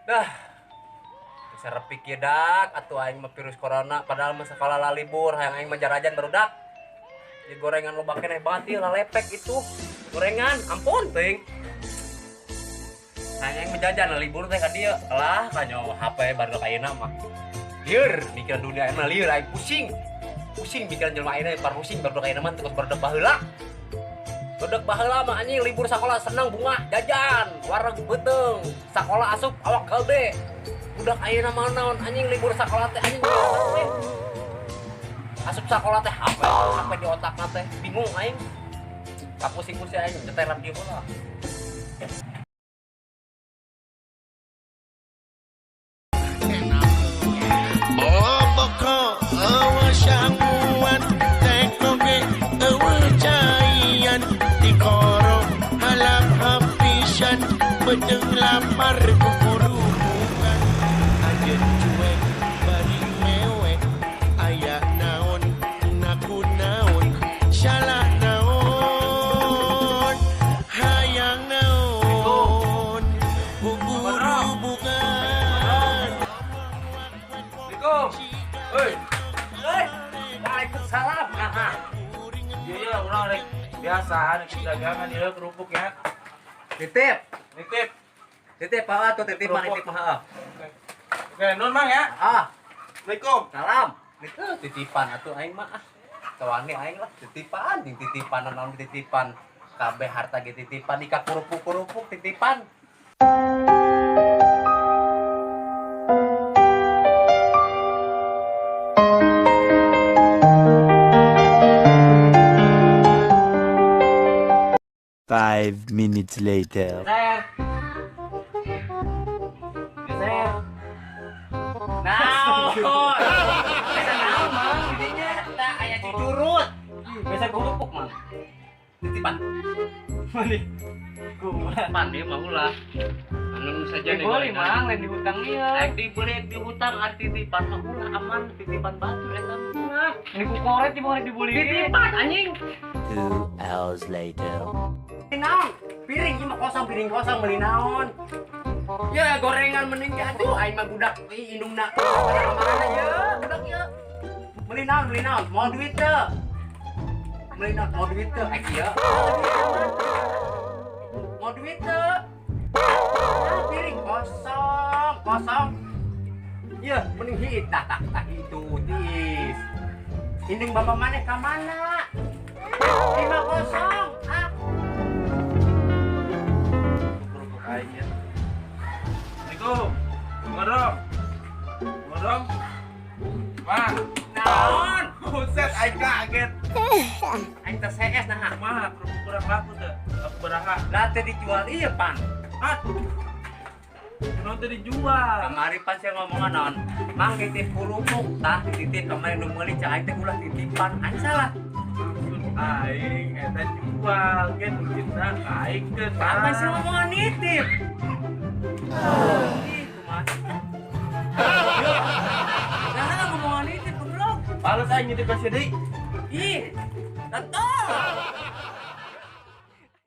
Dah, sarepik ye dak atuh aing mah virus corona padahal mah sekolah lah libur hayang aing mah jarajan barudak. Di gorengan loba keneh banget ieu lalepek itu. Gorengan, ampun teuing. Hayang aing menjajan libur teh ka dieu. Lah kanyo HP barudak ayeuna mah. Lieur mikiran dunia emang lieur aing pusing. Pusing mikiran jelema ayeuna par pusing barudak ayeuna mah terus barudak baheula. Barudak baheula mah anjing libur sekolah seneng bunga jajan, wareg beuteng, sakola asup awak gede. Budak ayeuna mah naon anjing libur sekolah teh anjing asup sekolah teh HP di otakna teh bingung aing kapusing-pusing aing nyetelan dieu heula. Boboko awasyanguan tekoge awacayan dikoro halap hapisan bedeng lapar kukuru bukan ajen cuek bari mewek aya naon naku naon salah naon hayang naon guru bukan. Assalamualaikum. Hei. Waalaikumsalam. Iya, urang rek biasa dagangan ieu kerupuk ya. Titip. Nitip. Titip apa tuh titip mah titip mah. Oke, nun Mang ya. Assalamualaikum. Salam. Itu titipan atuh aing mah. Tawani aing lah titipan, jeung titipan naon titipan. Kabeh harta ge titipan ika kurupuk-kurupuk titipan. Five minutes later. Ser. Ser. Naon? Bisa naon, Mang? Didinya da aya cucurut. Bisa kurupuk, Mang. Titipan. Mani. Kumaha? Pan ieu mah ulah. Anu saja nih. Boleh, Mang, lain dihutang ieu. Aik dibeli di hutang arti titipan mah ulah aman titipan batu eta mah. Ini ku koret di mau dibeli. Titipan anjing. 2 hours later. Naon? Piring ieu mah kosong, piring kosong beli naon? Ya gorengan mending aduh aing mah budak indungna. Mana ya budak ya. Beli naon? Mau duit teu? Beli naon? Mau duit teu? Aik ieu. Mau duit teu? Piring kosong. Iya, mending hit tak itu tis. Indung bapak maneh ka mana? 5-0. Kerupuk aing ya. Assalamualaikum. Ngodong. Mang. Naon? Buset aing kaget. Aing teh CS nah. Mah kerupuk kurang laku teh. Aku beraha. Lah teh dijual ieu pan. Ah. Kunaon teh dijual? Kamari pan saya ngomongan naon. Mang titip kerupuk tah dititip kamari nu meuli cak aing teh ulah titipan. Aing salah. Maksud aing eta jual gen kita aing ke Apa sih ngomongan nitip? Itu mas. Nah ngomongan nitip goblok. Pales aing nitip ka si Deui. Ih, datang.